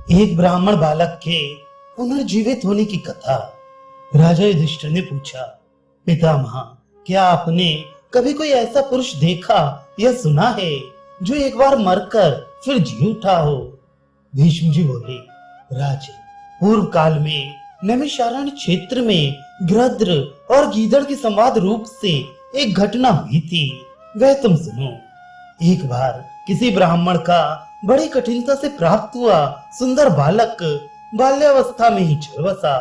एक ब्राह्मण बालक के पुनर्जीवित होने की कथा। राजा युधिष्ठिर ने पूछा, पितामह, क्या आपने कभी कोई ऐसा पुरुष देखा या सुना है जो एक बार मरकर फिर जी उठा हो? भीष्म जी बोले, राजन, पूर्व काल में नैमिषारण्य क्षेत्र में गृध्र और गीदड़ के संवाद रूप से एक घटना हुई थी, वह तुम सुनो। एक बार किसी ब्राह्मण का बड़ी कठिनता से प्राप्त हुआ सुंदर बालक बाल्यावस्था में ही चल बसा।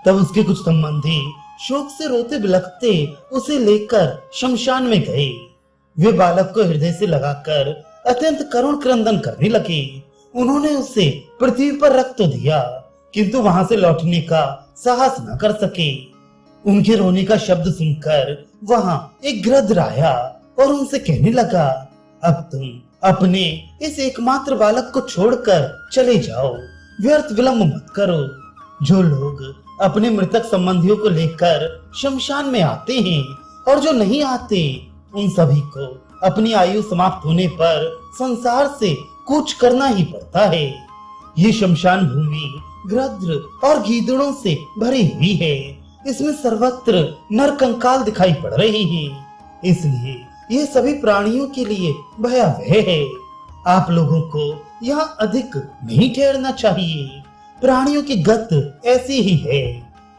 तब उसके कुछ संबंधी शोक से रोते बिलखते उसे लेकर शमशान में गए। वे बालक को हृदय से लगाकर अत्यंत करुण क्रंदन करने लगे। उन्होंने उसे पृथ्वी पर रख तो दिया, किंतु वहां से लौटने का साहस न कर सके। उनके रोने का शब्द सुनकर वहां एक गृध्र आया और उनसे कहने लगा, अब तुम अपने इस एकमात्र बालक को छोड़कर चले जाओ, व्यर्थ विलंब मत करो। जो लोग अपने मृतक संबंधियों को लेकर शमशान में आते हैं और जो नहीं आते, उन सभी को अपनी आयु समाप्त होने पर संसार से कूच करना ही पड़ता है। ये शमशान भूमि गृध्र और गीदड़ों से भरी हुई है। इसमें सर्वत्र नरकंकाल दिखाई पड़ रहे हैं, इसलिए ये सभी प्राणियों के लिए भयावह है। आप लोगों को यहाँ अधिक नहीं ठहरना चाहिए। प्राणियों की गत ऐसी ही है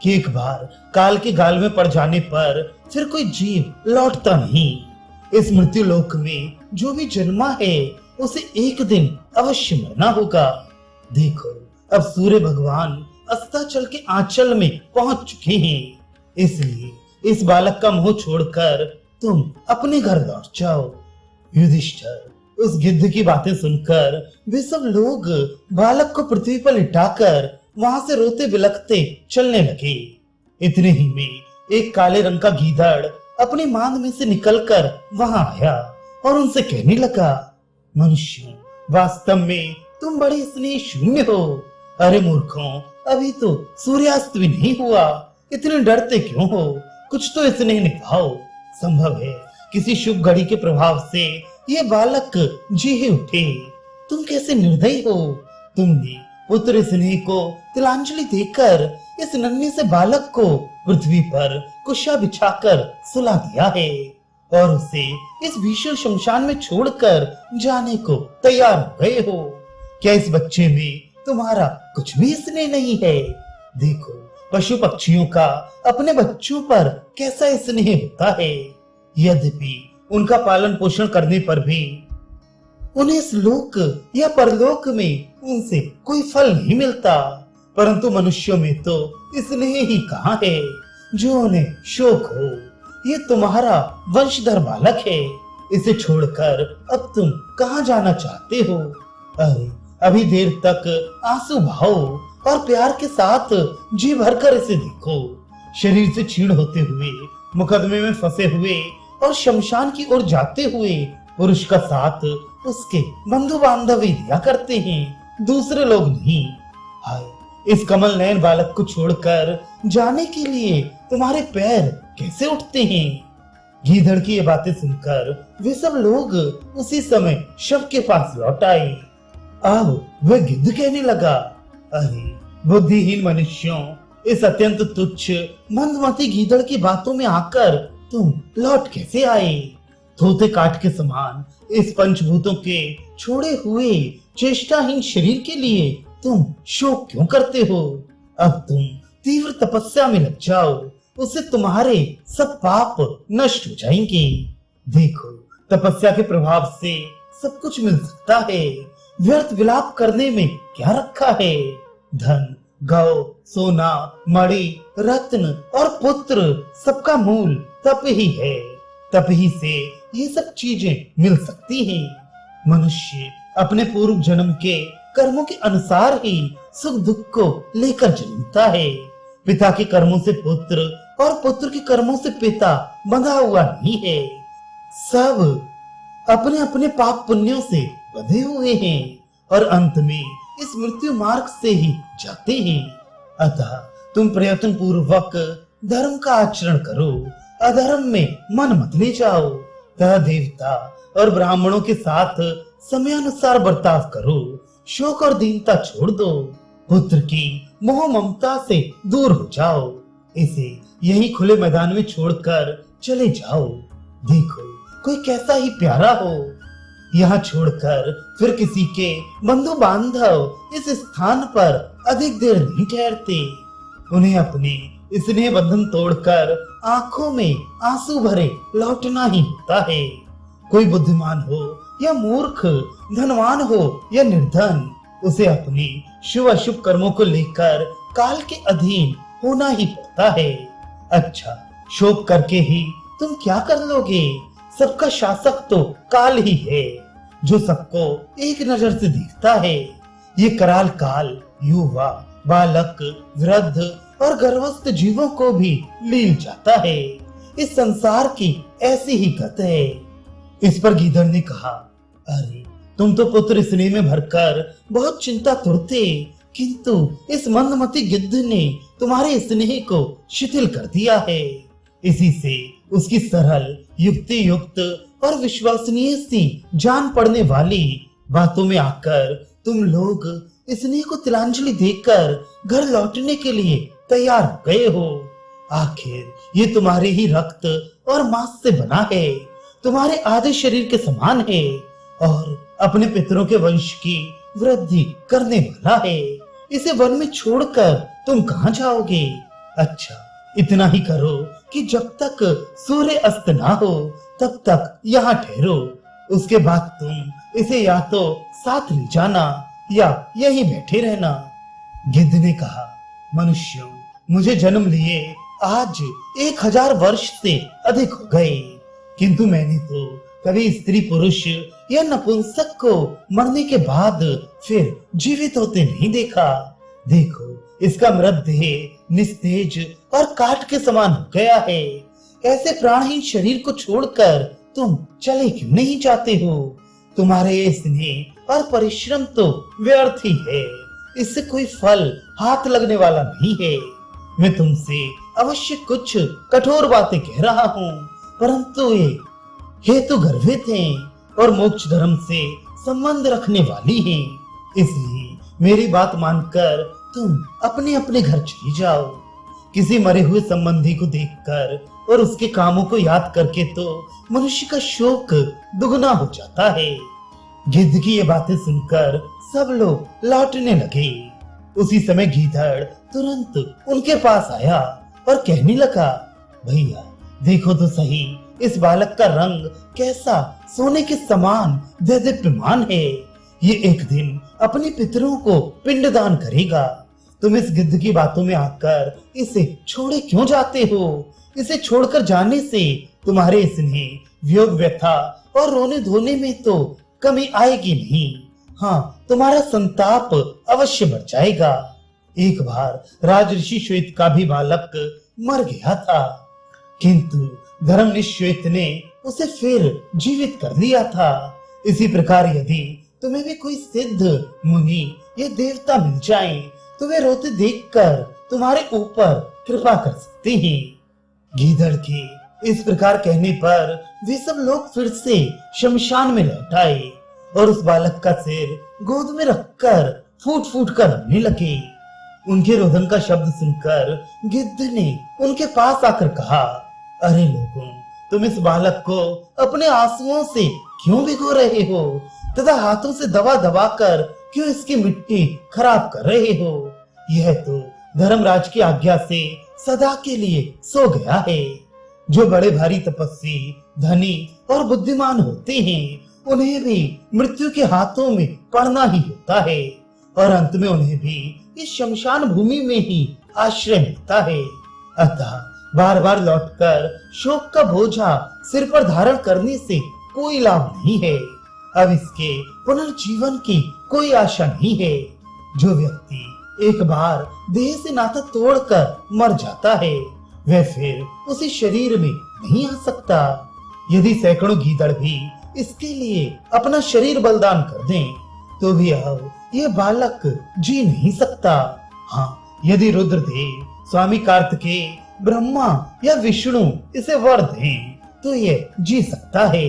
कि एक बार काल के गाल में पड़ जाने पर फिर कोई जीव लौटता नहीं। इस मृत्यु लोक में जो भी जन्मा है उसे एक दिन अवश्य मरना होगा। देखो, अब सूर्य भगवान अस्ताचल के आंचल में पहुंच चुके हैं, इसलिए इस बालक का मोह छोड़कर तुम अपने घर लौट जाओ। युधिष्ठिर उस गिद्ध की बातें सुनकर वे सब लोग बालक को पृथ्वी पर लिटाकर वहां से रोते बिलखते चलने लगे। इतने ही में एक काले रंग का गीदड़ अपनी मांद में से निकलकर वहां आया और उनसे कहने लगा, मनुष्य, वास्तव में तुम बड़े स्नेह शून्य हो। अरे मूर्खों, अभी तो सूर्यास्त भी नहीं हुआ, इतने डरते क्यों हो? कुछ तो स्नेह निभाओ। संभव है किसी शुभ घड़ी के प्रभाव से ये बालक जी ही उठे। तुम कैसे निर्दयी हो? तुमने पुत्र स्नेह को तिलांजलि देकर इस नन्हे से बालक को पृथ्वी पर कुशा बिछाकर सुला दिया है और उसे इस भीषण शमशान में छोड़कर जाने को तैयार हो गए हो। क्या इस बच्चे में तुम्हारा कुछ भी स्नेह नहीं है? देखो, पशु पक्षियों का अपने बच्चों पर कैसा स्नेह होता है। यद्यपि उनका पालन पोषण करने पर भी उन्हें इस लोक या परलोक में उनसे कोई फल नहीं मिलता, परंतु मनुष्यों में तो स्नेह ही कहाँ है जो उन्हें शोक हो। ये तुम्हारा वंशधर बालक है, इसे छोड़कर अब तुम कहाँ जाना चाहते हो? अरे, अभी देर तक आंसू बहाओ और प्यार के साथ जी भरकर इसे देखो। शरीर से छीण होते हुए, मुकदमे में फंसे हुए और शमशान की ओर जाते हुए पुरुष का साथ उसके बंधु बांधव ही दिया करते हैं, दूसरे लोग नहीं। हाय, इस कमल नयन बालक को छोड़कर जाने के लिए तुम्हारे पैर कैसे उठते हैं? गीदड़ की ये बातें सुनकर वे सब लोग उसी समय शव के पास लौट आए। अब वह गिद्ध कहने लगा, अरे बुद्धिहीन मनुष्यों, इस अत्यंत तुच्छ मंदमती गीदड़ की बातों में आकर तुम लौट कैसे आए? धोते काट के समान इस पंचभूतों के छोड़े हुए चेष्टाहीन शरीर के लिए तुम शोक क्यों करते हो? अब तुम तीव्र तपस्या में लग जाओ, उससे तुम्हारे सब पाप नष्ट हो जाएंगे। देखो, तपस्या के प्रभाव से सब कुछ मिल सकता है। व्यर्थ विलाप करने में क्या रखा है? धन, गौ, सोना, मणि, रत्न और पुत्र, सबका मूल तप ही है। तप ही से ये सब चीजें मिल सकती हैं। मनुष्य अपने पूर्व जन्म के कर्मों के अनुसार ही सुख दुख को लेकर जन्मता है। पिता के कर्मों से पुत्र और पुत्र के कर्मों से पिता बंधा हुआ नहीं है। सब अपने अपने पाप पुण्यों से बंधे हुए हैं और अंत में इस मृत्यु मार्ग से ही जाते हैं। अतः तुम प्रयत्न पूर्वक धर्म का आचरण करो, अधर्म में मन मत ले जाओ। तथा देवता और ब्राह्मणों के साथ समयानुसार बर्ताव करो, शोक और दीनता छोड़ दो, पुत्र की मोह ममता से दूर हो जाओ, इसे यही खुले मैदान में छोड़कर चले जाओ। देखो कोई कैसा ही प्यारा हो, यहाँ छोड़कर फिर किसी के बंधु बांधव इस स्थान पर अधिक देर नहीं ठहरते। उन्हें अपने स्नेह बंधन तोड़कर आंखों में आंसू भरे लौटना ही होता है। कोई बुद्धिमान हो या मूर्ख, धनवान हो या निर्धन, उसे अपने शुभ अशुभ कर्मों को लेकर काल के अधीन होना ही पड़ता है। अच्छा, शोक करके ही तुम क्या कर लोगे? सबका शासक तो काल ही है, जो सबको एक नजर से देखता है। ये कराल काल युवा, बालक, वृद्ध और गर्भस्थ जीवों को भी लील जाता है। इस संसार की ऐसी ही गत है। इस पर गीदड़ ने कहा, अरे तुम तो पुत्र स्नेह में भरकर बहुत चिंता तुरते, किंतु इस मंदमती गिद्ध ने तुम्हारे स्नेह को शिथिल कर दिया है। इसी से उसकी सरल, युक्ति युक्त और विश्वसनीय सी जान पड़ने वाली बातों में आकर तुम लोग स्नेह को तिलांजलि देकर घर लौटने के लिए तैयार हो गए हो। आखिर ये तुम्हारे ही रक्त और मांस से बना है, तुम्हारे आधे शरीर के समान है और अपने पितरों के वंश की वृद्धि करने वाला है। इसे वन में छोड़कर तुम कहाँ जाओगे? अच्छा, इतना ही करो कि जब तक सूर्य अस्त ना हो तब तक यहाँ ठहरो। उसके बाद तुम इसे या तो साथ ले जाना या यहीं बैठे रहना। गिद्ध ने कहा, मनुष्यों, मुझे जन्म लिए आज 1000 वर्ष से अधिक हो गए, किंतु मैंने तो कभी स्त्री पुरुष या नपुंसक को मरने के बाद फिर जीवित होते नहीं देखा। देखो, इसका मृतदेह निस्तेज और काठ के समान हो गया है। ऐसे प्राणहीन शरीर को छोड़कर तुम चले क्यों नहीं जाते हो? तुम्हारे ये स्नेह और परिश्रम तो व्यर्थ ही है, इससे कोई फल हाथ लगने वाला नहीं है। मैं तुमसे अवश्य कुछ कठोर बातें कह रहा हूँ, परंतु ये हेतु गर्भित हैं और मोक्ष धर्म से संबंध रखने वाली हैं। इसलिए मेरी बात मानकर तुम अपने अपने घर चले जाओ। किसी मरे हुए संबंधी को देखकर और उसके कामों को याद करके तो मनुष्य का शोक दुगना हो जाता है। गिद्ध की ये बातें सुनकर सब लोग लौटने लगे। उसी समय गीदड़ तुरंत उनके पास आया और कहने लगा, भैया देखो तो सही, इस बालक का रंग कैसा सोने के समान दैदीप्यमान है। ये एक दिन अपने पितरों को पिंडदान करेगा। तुम इस गिद्ध की बातों में आकर इसे छोड़े क्यों जाते हो? इसे छोड़कर जाने से तुम्हारे स्नेह, वियोग, व्यथा और रोने धोने में तो कमी आएगी नहीं। हाँ, तुम्हारा संताप अवश्य बढ़ जाएगा। एक बार राजऋषि श्वेत का भी बालक मर गया था, किंतु धर्मनिष्ठ श्वेत ने उसे फिर जीवित कर दिया था। इसी प्रकार यदि तुम्हें भी कोई सिद्ध, मुनि या देवता मिल जाएं, तो वे रोते देखकर तुम्हारे ऊपर कृपा कर सकते हैं। गीदड़ के इस प्रकार कहने पर वे सब लोग फिर से शमशान में लौट आए और उस बालक का सिर गोद में रखकर फूट फूट कर रोने लगे। उनके रोदन का शब्द सुनकर गिद्ध ने उनके पास आकर कहा, अरे लोगों, तुम इस बालक को अपने आंसुओं से क्यों भिगो रहे हो तथा हाथों से दबा दबा कर क्यों इसकी मिट्टी खराब कर रहे हो? यह तो धर्मराज की आज्ञा से सदा के लिए सो गया है। जो बड़े भारी तपस्वी, धनी और बुद्धिमान होते हैं, उन्हें भी मृत्यु के हाथों में पड़ना ही होता है और अंत में उन्हें भी इस शमशान भूमि में ही आश्रय मिलता है। अतः बार बार लौटकर शोक का बोझा सिर पर धारण करने से कोई लाभ नहीं है। अब इसके पुनर्जीवन की कोई आशा नहीं है। जो व्यक्ति एक बार देह से नाता तोड़कर मर जाता है, वह फिर उसी शरीर में नहीं आ सकता। यदि सैकड़ों गीदड़ भी इसके लिए अपना शरीर बलिदान कर दें, तो भी अब यह बालक जी नहीं सकता। हाँ, यदि रुद्रदेव, स्वामी कार्तिकेय, ब्रह्मा या विष्णु इसे वर दें, तो ये जी सकता है।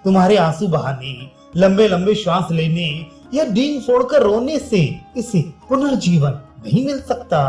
तुम्हारे आंसू बहाने, लंबे लंबे श्वास लेने या डींग फोड़कर रोने से इसे पुनर्जीवन नहीं मिल सकता।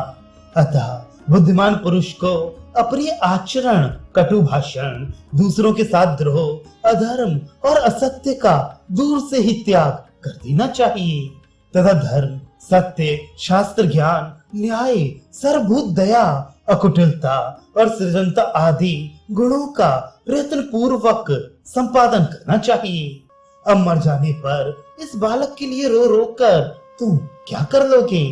अतः बुद्धिमान पुरुष को अप्रिय आचरण, कटु भाषण, दूसरों के साथ द्रोह, अधर्म और असत्य का दूर से ही त्याग कर देना चाहिए तथा धर्म, सत्य, शास्त्र ज्ञान, न्याय, सर्वभूत दया, अकुटिलता और सृजनता आदि गुणों का प्रयत्न पूर्वक संपादन करना चाहिए। अब मर जाने पर इस बालक के लिए रो रो कर तुम क्या कर लोगे?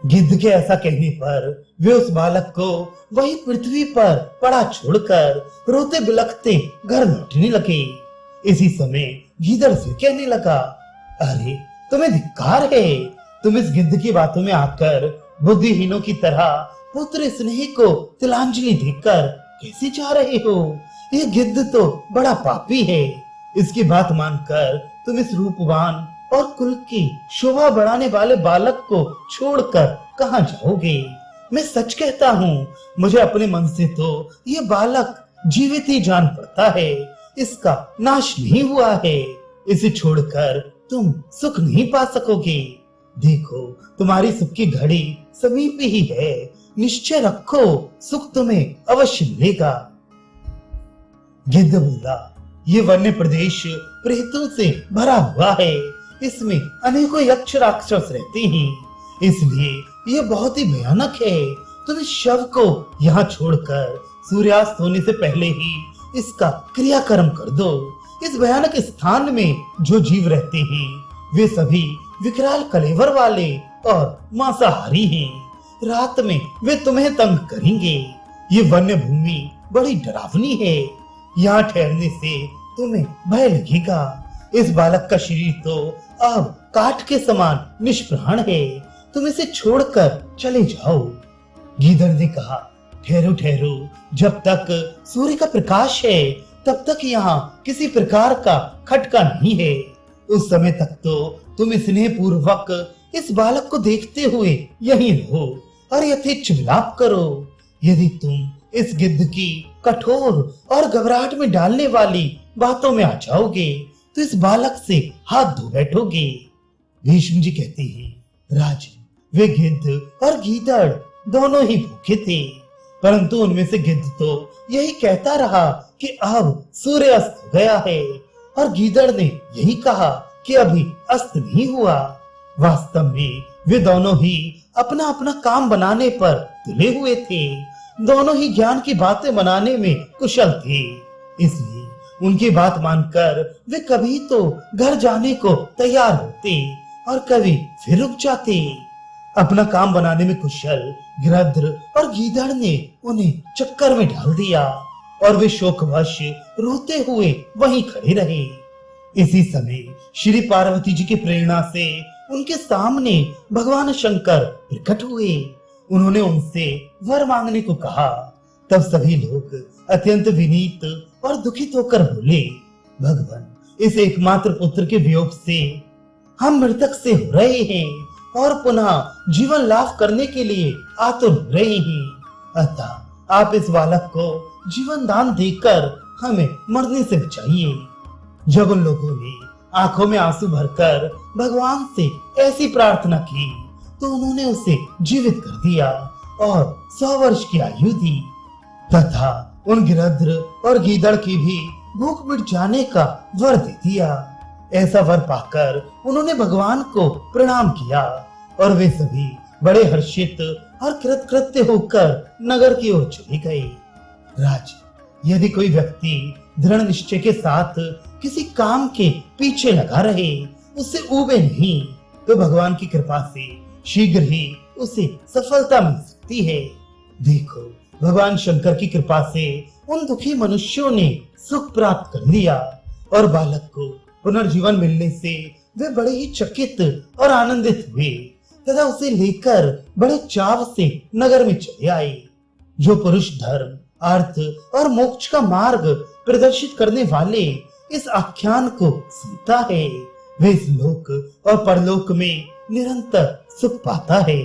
गिद्ध के ऐसा कहने पर वे उस बालक को वही पृथ्वी पर पड़ा छोड़कर रोते बिलखते घर लौटने लगे। इसी समय गीदड़ से कहने लगा, अरे तुम्हें धिक्कार है, तुम इस गिद्ध की बातों में आकर बुद्धिहीनों की तरह पुत्र स्नेह को तिलांजलि देकर कैसे जा रहे हो? ये गिद्ध तो बड़ा पापी है। इसकी बात मानकर तुम इस रूपवान और कुल की शोभा बढ़ाने वाले बालक को छोड़कर कहां जाओगे? मैं सच कहता हूँ, मुझे अपने मन से तो ये बालक जीवित ही जान पड़ता है। इसका नाश नहीं हुआ है। इसे छोड़कर तुम सुख नहीं पा सकोगे। देखो, तुम्हारी सुख की घड़ी समीप ही है। निश्चय रखो, सुख तुम्हें अवश्य मिलेगा। गिद्ध बोला, ये वन्य प्रदेश प्रेतों से भरा हुआ है। इसमें अनेकों यक्ष राक्षस रहते हैं, इसलिए ये बहुत ही भयानक है। तुम इस शव को यहाँ छोड़कर सूर्यास्त होने से पहले ही इसका क्रियाकर्म कर दो। इस भयानक स्थान में जो जीव रहते हैं वे सभी विकराल कलेवर वाले और मांसाहारी हैं। रात में वे तुम्हें तंग करेंगे। ये वन्य भूमि बड़ी डरावनी है। यहाँ ठहरने से तुम्हें भय लगेगा। इस बालक का शरीर तो अब काठ के समान निष्प्राण है। तुम इसे छोड़कर चले जाओ। गीदड़ ने कहा, ठहरो ठहरो, जब तक सूर्य का प्रकाश है तब तक यहाँ किसी प्रकार का खटका नहीं है। उस समय तक तो तुम स्नेह पूर्वक इस बालक को देखते हुए यहीं रहो और यथेच्छ विलाप करो। यदि तुम इस गिद्ध की कठोर और घबराहट में डालने वाली बातों में आ जाओगे तो इस बालक से हाथ धो बैठोगे। भीष्म जी कहते हैं, राजन, वे गिद्ध और गीदड़ दोनों ही भूखे थे, परंतु उनमें से गिद्ध तो यही कहता रहा कि अब सूर्य अस्त हो गया है और गीदड़ ने यही कहा कि अभी अस्त नहीं हुआ। वास्तव में वे दोनों ही अपना अपना काम बनाने पर तुले हुए थे। दोनों ही ज्ञान की बातें बनाने में कुशल थे, इसलिए उनकी बात मानकर वे कभी तो घर जाने को तैयार होते और कभी फिर रुक जाते। अपना काम बनाने में कुशल गिरद्र और गीदड़ ने उन्हें चक्कर में डाल दिया और वे शोकवश रोते हुए वहीं खड़े रहे। इसी समय श्री पार्वती जी की प्रेरणा से उनके सामने भगवान शंकर प्रकट हुए। उन्होंने उनसे वर मांगने को कहा। तब सभी लोग अत्यंत विनीत और दुखित होकर बोले, भगवान, इस एकमात्र पुत्र के वियोग से हम मृतक से हो रहे हैं और पुनः जीवन लाभ करने के लिए आतुर हो रहे हैं। अतः आप इस बालक को जीवन दान देकर हमें मरने से बचाइए। जब उन लोगों ने आंखों में आंसू भरकर भगवान से ऐसी प्रार्थना की तो उन्होंने उसे जीवित कर दिया और 100 वर्ष की आयु दी तथा उन गिरद्र और गीदड़ की भी भूख मिट जाने का वर दे दिया। ऐसा वर पाकर उन्होंने भगवान को प्रणाम किया और वे सभी बड़े हर्षित और कृतकृत्य होकर नगर की ओर चले गए। राज, यदि कोई व्यक्ति दृढ़ निश्चय के साथ किसी काम के पीछे लगा रहे, उससे ऊबे नहीं, तो भगवान की कृपा से शीघ्र ही उसे सफलता मिल सकती है। देखो, भगवान शंकर की कृपा से उन दुखी मनुष्यों ने सुख प्राप्त कर लिया और बालक को पुनर्जीवन मिलने से वे बड़े ही चकित और आनंदित हुए तथा उसे लेकर बड़े चाव से नगर में चले आए। जो पुरुष धर्म, अर्थ और मोक्ष का मार्ग प्रदर्शित करने वाले इस आख्यान को सुनता है, वे इस लोक और परलोक में निरंतर सुख पाता है।